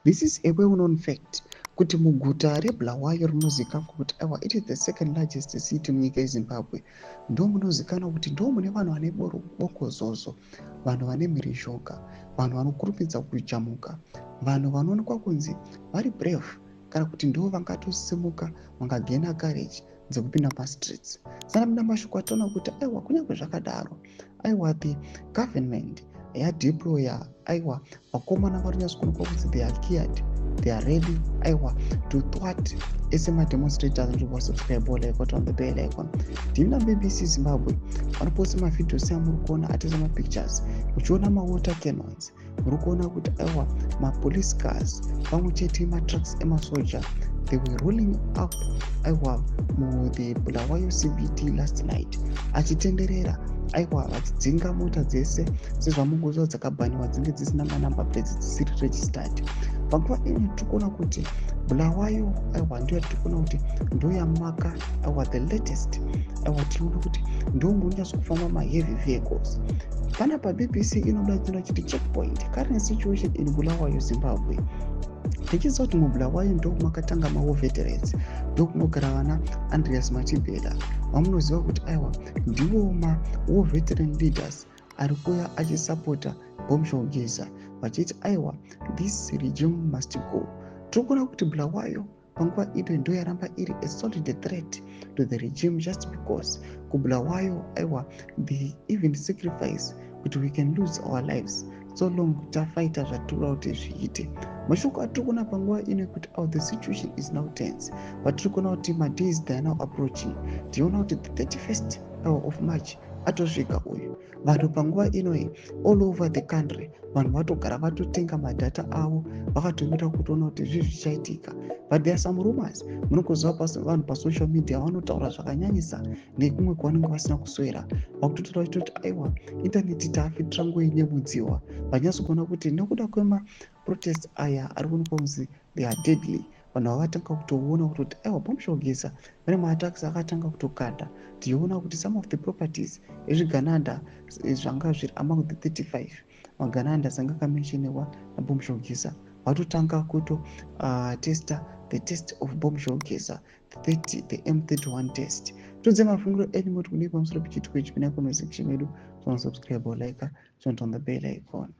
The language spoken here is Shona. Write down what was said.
This is a well-known fact kuti muguta reBulawayo rinozivikanwa kuti it is the second largest city munyika yeZimbabwe. Ndo munozivikanwa kuti ndo mune vanhu vane bokozozo, vanhu vane mhirizhonga, vanhu vanokurumidza kujamuka, vanhu vanoonekwa kunzi vari brave, kana kuti ndo vangatosimuka vangagena courage dzekupinda mastreets. Saka muna mashoko ataona kuti kunyange zvakadaro, the government yadeploya vakomana vari kunyatsokuonekwa kuti they are geared, they are ready to thwart esemademonstrators nzvimbo subscribe like what on the bell icon. Ndina BBC Zimbabwe vanoposta mavidhiosi amuri kuona atisa mapictures, uchiona mawater cannons, muri kuona kuti mapolice cars pamwe chete matrucks emasoja, they were rolling up the Bulawayo CBD last night, achitenderera vachidzinga mota dzese sezvamungoziva dzakabhaniwa dzinge dzisina manamba plates dzisiri registered. Panguva ino tirikuona kuti Bulawayo ndiyo tirikuona kuti ndo yamaka the latest tiriona kuti ndo munyatsokufamba maheavy vehicles. Pana paBBC inoda chiti checkpoint current situation in Bulawayo Zimbabwe. Tichiziva kuti muBulawayo ndo makatanga mawo veterans, ndo kunogara vana Andreas Machibela, vamunoziva kuti ndivo mawo veteran leaders ari kuuya achisapota Bomshogeza vachiti this regime must go. Tirikuona kuti Bulawayo panguva ino ndo yaramba iri a solid threat to the regime just because kuBulawayo they even sacrifice kuti we can lose our lives so long tafighta zvatinoda kuti zviite. Mashoko atirikuona panguva ino kuti the situation is now tense, but tirikuona kuti days they are now approaching. Tiona kuti the 31st of March atosvika uyu. Vanhu panguva ino all over the country vanhu vatogara vatotenga madata avo vakatomira kutoona kuti zvinhu zvichaitika. But there are some rumors, munokuziva vanhu pasocial media vanotaura zvakanyanyisa nekumwe kwavanenge vasina kuswera, vakutotaura kuti intaneti taafitira ngoinyemudziwa, vanyatsokuona kuti nekuda kwemaprotest aya ari kuonekwa kunzi they are deadly, vanhu vavatanga kutoona kuti Bomshogeza vane maatax akatanga kutokanda. Tiona kuti some of the properties ezvigananda zvanga zviri among the 35 magananda sanga akamensheniwa naBomshogeza vatotanga kuto testa the test of Bomshogeza, the M31 test. Tudze mafungiro enyu moti kune pamusoro pechitiko ichi pina comment section yedu, subscribe like, turn on the bell icon.